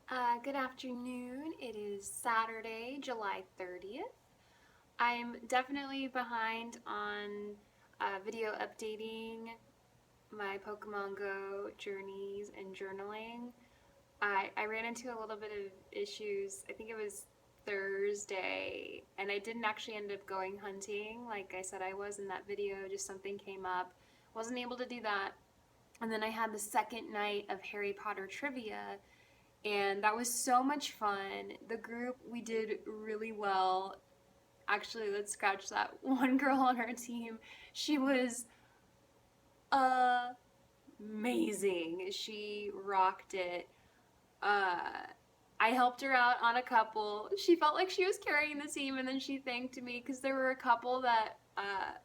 Good afternoon. It is Saturday, July 30th. I'm definitely behind on video updating my Pokemon Go journeys and journaling. I ran into a little bit of issues. I think it was Thursday, and I didn't actually end up going hunting like I said I was in that video. Just something came up. Wasn't able to do that. And then I had the second night of Harry Potter trivia, and that was so much fun. The group, we did really well. Actually, let's scratch that. One girl on our team, she was amazing. She rocked it. Uh, I helped her out on a couple. She felt like she was carrying the team, and then she thanked me because there were a couple that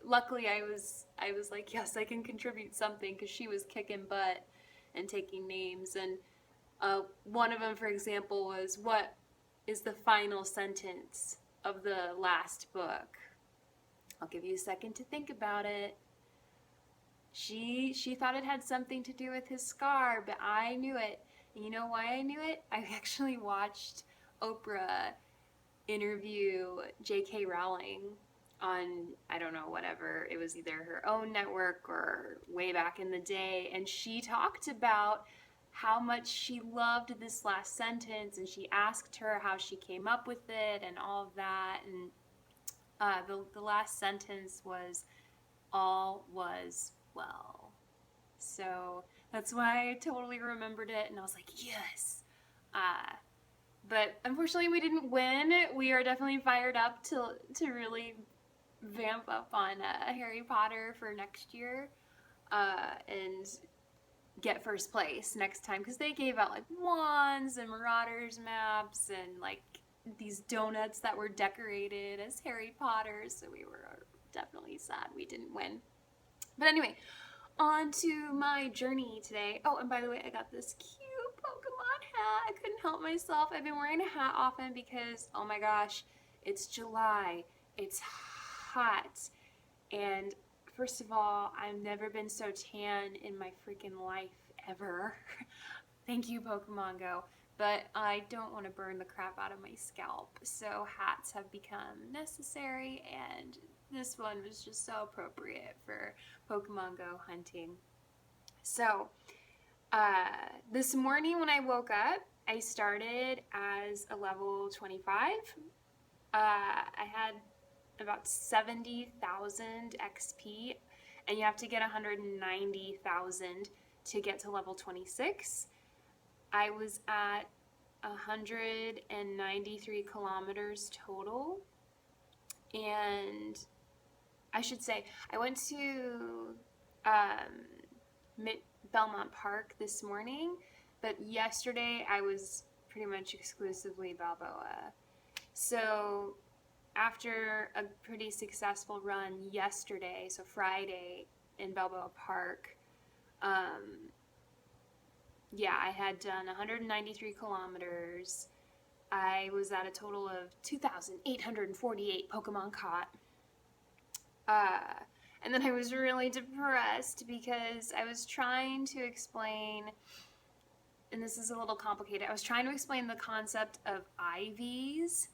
luckily I was like, yes, I can contribute something because she was kicking butt and taking names. And one of them, for example, was, "What is the final sentence of the last book?" I'll give you a second to think about it. She thought it had something to do with his scar, but I knew it. And you know why I knew it? I actually watched Oprah interview J.K. Rowling on, I don't know, whatever. It was either her own network or way back in the day. And she talked about how much she loved this last sentence, and she asked her how she came up with it and all of that. And the last sentence was, "All was well." So that's why I totally remembered it, and I was like, yes. Uh, but unfortunately, we didn't win. We are definitely fired up to really vamp up on Harry Potter for next year, and get first place next time, because they gave out like wands and Marauders maps and like these donuts that were decorated as Harry Potter. So we were definitely sad we didn't win. But anyway, on to my journey today. Oh, and by the way, I got this cute Pokemon hat. I couldn't help myself. I've been wearing a hat often because, oh my gosh, it's July. It's hot. And first of all, I've never been so tan in my freaking life ever. Thank you, Pokemon Go. But I don't want to burn the crap out of my scalp, so hats have become necessary, and this one was just so appropriate for Pokemon Go hunting. So, this morning when I woke up, I started as a level 25. I had about 70,000 XP, and you have to get 190,000 to get to level 26. I was at 193 kilometers total, and I should say I went to Belmont Park this morning, but yesterday I was pretty much exclusively Balboa. So after a pretty successful run yesterday, so Friday in Balboa Park, yeah, I had done 193 kilometers. I was at a total of 2,848 Pokemon caught. Uh, and then I was really depressed because I was trying to explain, and this is a little complicated, I was trying to explain the concept of IVs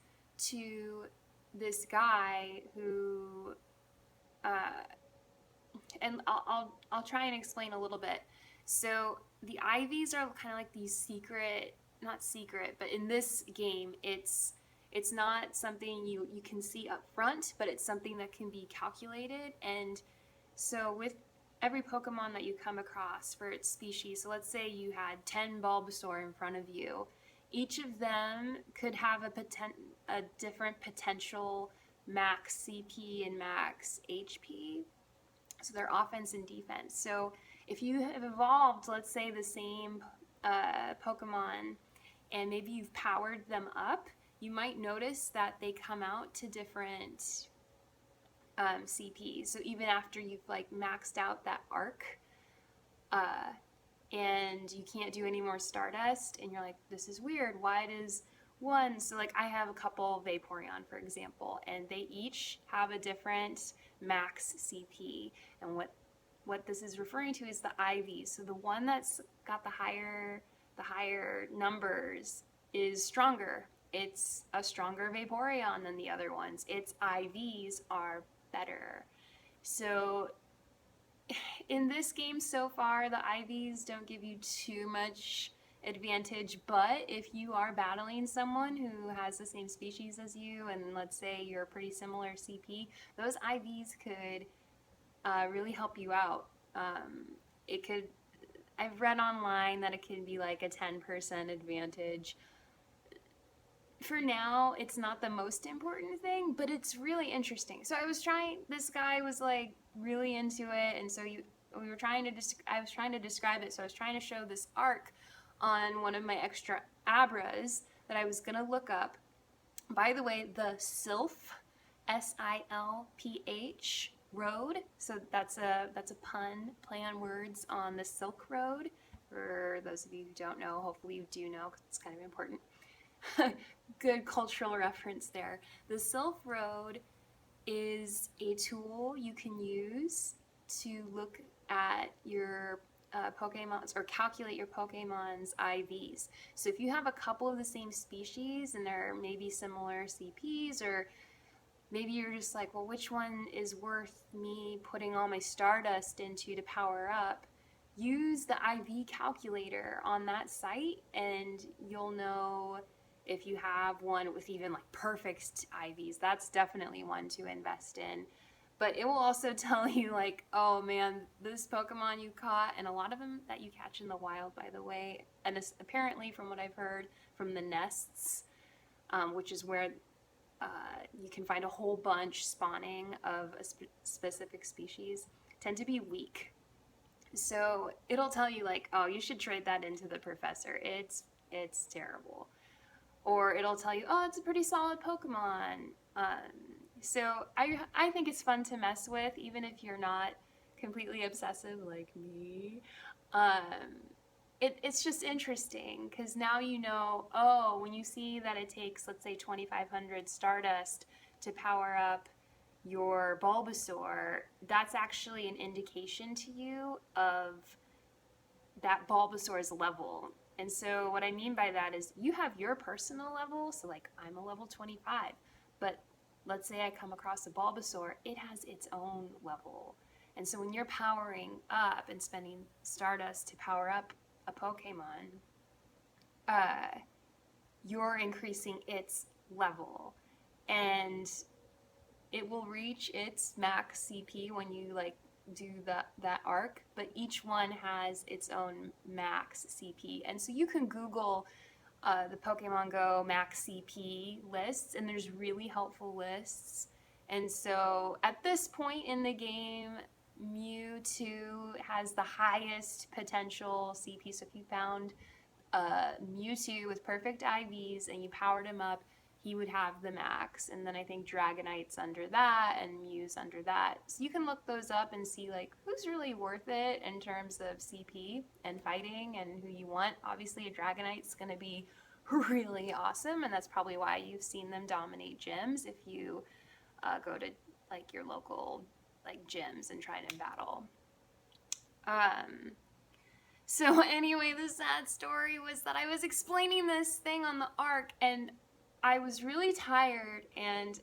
to this guy who, uh, and I'll try and explain a little bit. So the IVs are kind of like these secret, not secret, but in this game, it's not something you can see up front, but it's something that can be calculated. And so with every Pokemon that you come across for its species, so let's say you had 10 Bulbasaur in front of you, each of them could have a different potential max CP and max HP, so their offense and defense. So if you have evolved, let's say, the same Pokemon, and maybe you've powered them up, you might notice that they come out to different CPs. So even after you've like maxed out that arc, and you can't do any more Stardust, and you're like, this is weird. Why does one? So like I have a couple Vaporeon, for example, and they each have a different max CP, and what this is referring to is the IVs. So the one that's got the higher numbers is stronger. It's a stronger Vaporeon than the other ones. Its IVs are better. So in this game so far, the IVs don't give you too much advantage, but if you are battling someone who has the same species as you, and let's say you're a pretty similar CP, those IVs could really help you out. It could, I've read online that it could be like a 10% advantage. For now, it's not the most important thing, but it's really interesting. So this guy was like really into it, and so we were trying to, I was trying to describe it, so I was trying to show this arc on one of my extra abras that I was gonna look up. By the way, the Silph, Silph Road, so that's a play on words on the Silk Road. For those of you who don't know, hopefully you do know, because it's kind of important. Good cultural reference there. The Silph Road is a tool you can use to look at your Pokemon's, or calculate your Pokemon's IVs. So if you have a couple of the same species and they're maybe similar CPs, or maybe you're just like, well, which one is worth me putting all my Stardust into to power up? Use the IV calculator on that site and you'll know if you have one with even like perfect IVs. That's definitely one to invest in. But it will also tell you like, oh man, this Pokemon you caught, and a lot of them that you catch in the wild, by the way, and apparently from what I've heard from the nests, which is where you can find a whole bunch spawning of a specific species, tend to be weak. So it'll tell you like, oh, you should trade that into the professor. It's terrible. Or it'll tell you, oh, it's a pretty solid Pokemon. So I think it's fun to mess with, even if you're not completely obsessive like me. It's just interesting, because now you know, oh, when you see that it takes, let's say, 2,500 Stardust to power up your Bulbasaur, that's actually an indication to you of that Bulbasaur's level. And so what I mean by that is you have your personal level, so like I'm a level 25, but let's say I come across a Bulbasaur, it has its own level. And so when you're powering up and spending Stardust to power up a Pokemon, you're increasing its level. And it will reach its max CP when you like do that arc, but each one has its own max CP. And so you can Google the Pokemon Go max CP lists, and there's really helpful lists. And so at this point in the game, Mewtwo has the highest potential CP. So if you found Mewtwo with perfect IVs and you powered him up, he would have the max. And then I think Dragonite's under that and Mew's under that. So you can look those up and see like who's really worth it in terms of CP and fighting and who you want. Obviously a Dragonite's going to be really awesome, and that's probably why you've seen them dominate gyms if you go to like your local like gyms and try to battle. So anyway, the sad story was that I was explaining this thing on the arc and I was really tired, and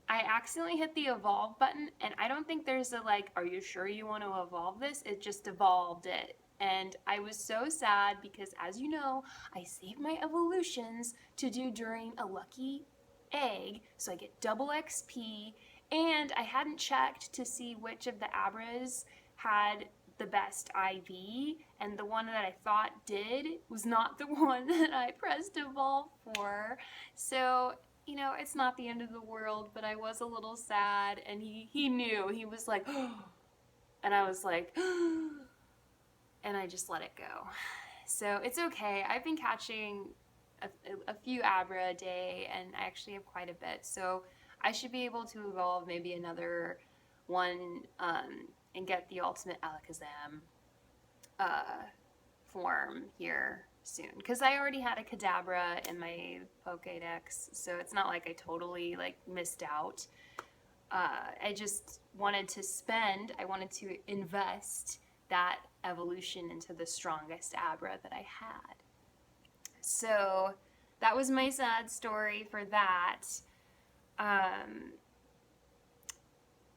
I accidentally hit the evolve button, and I don't think there's a like, are you sure you want to evolve this? It just evolved it. And I was so sad because, as you know, I saved my evolutions to do during a lucky egg, so I get double XP, and I hadn't checked to see which of the Abras had the best IV, and the one that I thought did was not the one that I pressed evolve for. So, you know, it's not the end of the world, but I was a little sad, and he knew. He was like, and I was like, and I just let it go. So it's okay. I've been catching a few Abra a day, and I actually have quite a bit. So I should be able to evolve maybe another one and get the ultimate Alakazam form here soon. Because I already had a Kadabra in my Pokedex, so it's not like I totally like missed out. I just wanted to invest that evolution into the strongest Abra that I had. So that was my sad story for that.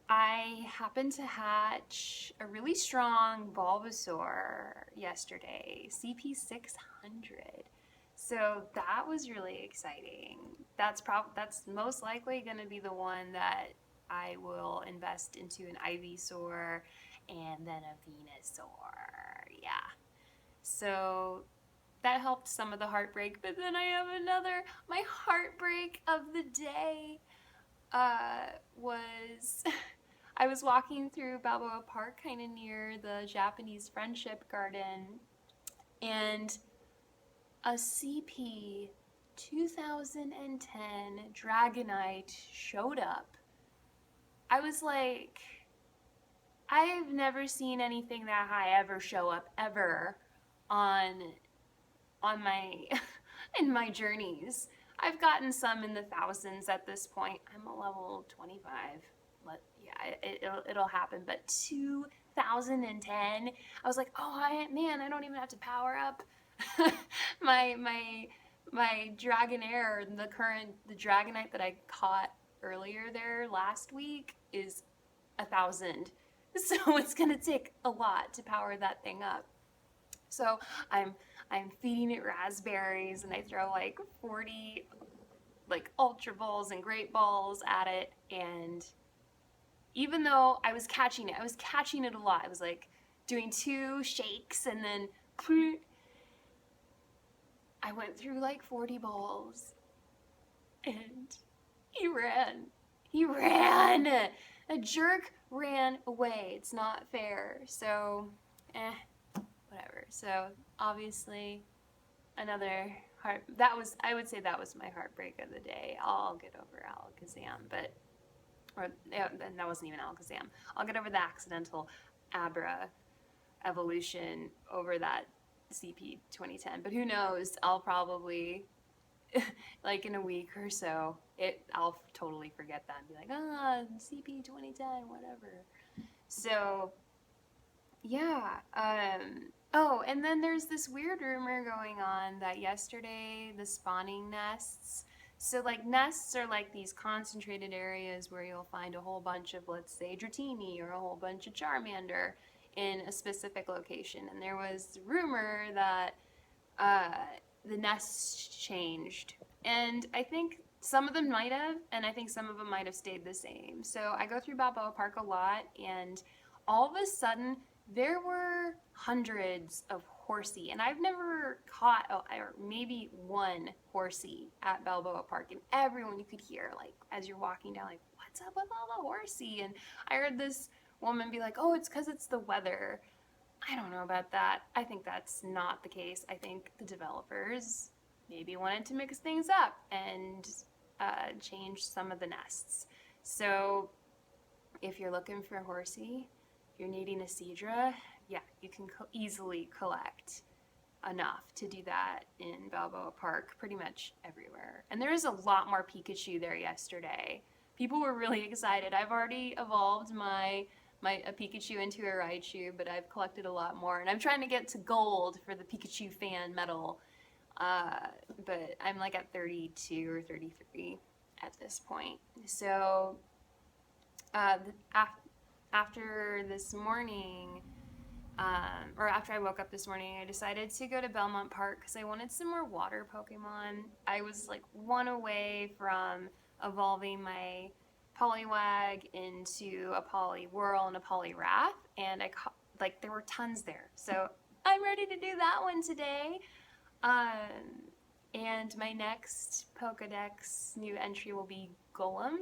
I happened to hatch a really strong Bulbasaur yesterday, CP600. So that was really exciting. That's most likely going to be the one that I will invest into an Ivysaur and then a Venusaur. Yeah. So that helped some of the heartbreak, but then I have my heartbreak of the day was I was walking through Balboa Park, kind of near the Japanese Friendship Garden, and a CP 2010 Dragonite showed up. I was like, I've never seen anything that high ever show up ever on my in my journeys. I've gotten some in the thousands at this point. I'm a level 25. It'll happen. But 2010, I was like, oh I don't even have to power up my Dragonair. The Dragonite that I caught earlier there last week is 1,000. So it's gonna take a lot to power that thing up. So I'm feeding it raspberries, and I throw like 40 like ultra balls and great balls at it, and even though I was catching it a lot. I was like doing 2 shakes, and then I went through like 40 balls, and he ran. A jerk ran away. It's not fair. So, whatever. So obviously another I would say that was my heartbreak of the day. I'll get over Alakazam, and that wasn't even Alakazam. I'll get over the accidental Abra evolution over that CP 2010, but who knows, I'll probably like in a week or so, I'll totally forget that and be like, CP 2010, whatever. So yeah. Oh, and then there's this weird rumor going on that yesterday the spawning nests. So like nests are like these concentrated areas where you'll find a whole bunch of, let's say, Dratini or a whole bunch of Charmander in a specific location. And there was rumor that the nests changed. And I think some of them might have, and I think some of them might have stayed the same. So I go through Balboa Park a lot, and all of a sudden there were hundreds of horsey, and I've never caught or maybe one horsey at Balboa Park, and everyone you could hear like as you're walking down, like, what's up with all the horsey? And I heard this woman be like, oh, it's because it's the weather. I don't know about that. I think that's not the case. I think the developers maybe wanted to mix things up and change some of the nests. So if you're looking for a horsey, if you're needing a Seadra, yeah, you can easily collect enough to do that in Balboa Park pretty much everywhere. And there is a lot more Pikachu there yesterday. People were really excited. I've already evolved a Pikachu into a Raichu, but I've collected a lot more. And I'm trying to get to gold for the Pikachu fan medal. But I'm like at 32 or 33 at this point. So after this morning, or after I woke up this morning, I decided to go to Belmont Park because I wanted some more water Pokemon. I was like one away from evolving my Poliwag into a Poliwhirl and a Poliwrath, and there were tons there. So I'm ready to do that one today. And my next Pokedex new entry will be Golem.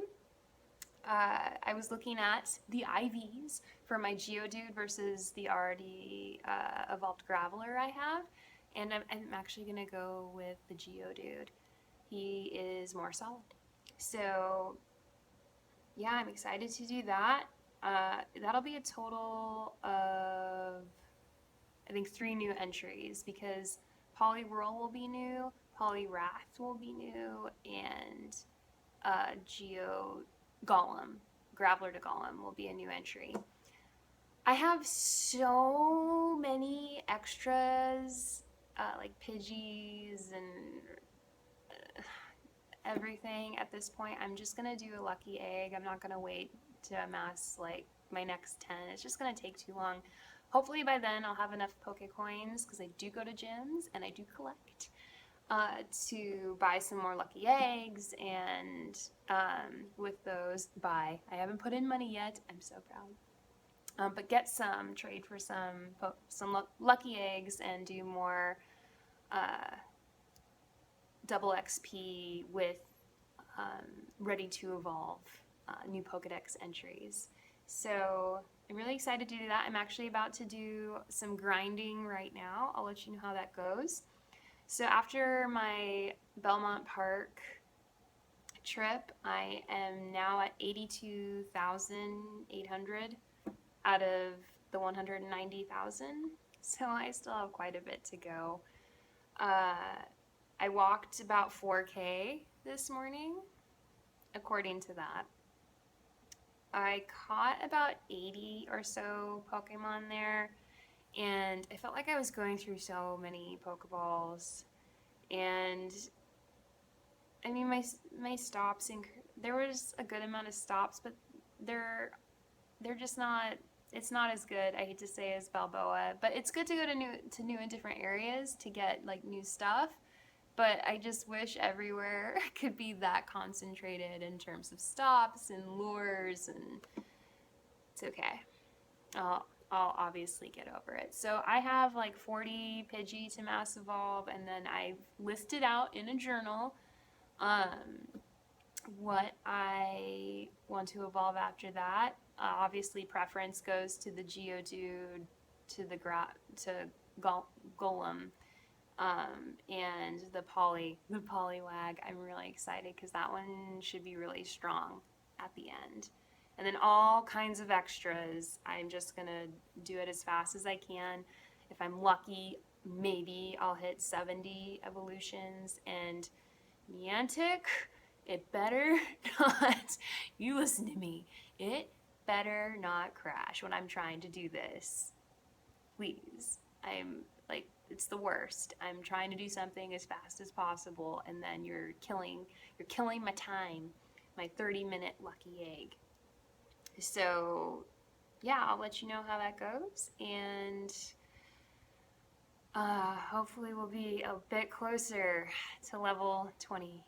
I was looking at the IVs for my Geodude versus the already evolved Graveler I have, and I'm actually going to go with the Geodude. He is more solid. So yeah, I'm excited to do that. That'll be a total of, I think, 3 new entries because Poliwhirl will be new, Poliwrath will be new, and Golem, Graveler to Golem will be a new entry. I have so many extras like Pidgeys and everything at this point. I'm just gonna do a lucky egg. I'm not gonna wait to amass like my next 10. It's just gonna take too long. Hopefully by then I'll have enough Pokecoins, because I do go to gyms and I do collect, to buy some more lucky eggs, and with those I haven't put in money yet. I'm so proud. But get some, trade for some lucky eggs, and do more double XP with ready to evolve new Pokedex entries. So I'm really excited to do that. I'm actually about to do some grinding right now. I'll let you know how that goes. So after my Belmont Park trip, I am now at 82,800 out of the 190,000. So I still have quite a bit to go. I walked about 4K this morning, according to that. I caught about 80 or so Pokemon there, and I felt like I was going through so many Pokeballs. And I mean, my stops, there was a good amount of stops, but they're just not. It's not as good, I hate to say, as Balboa, but it's good to go to new and different areas to get like new stuff. But I just wish everywhere could be that concentrated in terms of stops and lures, and it's okay. I'll obviously get over it. So I have like 40 Pidgey to mass evolve, and then I've listed out in a journal what I want to evolve after that. Obviously, preference goes to the Geodude, to the Golem, and the Poliwag. I'm really excited because that one should be really strong at the end. And then all kinds of extras. I'm just gonna do it as fast as I can. If I'm lucky, maybe I'll hit 70 evolutions. And Niantic, it better not, you listen to me, it better not crash when I'm trying to do this. Please. I'm like, it's the worst. I'm trying to do something as fast as possible, and then you're killing my time, my 30-minute lucky egg. So yeah, I'll let you know how that goes, and hopefully we'll be a bit closer to level 20.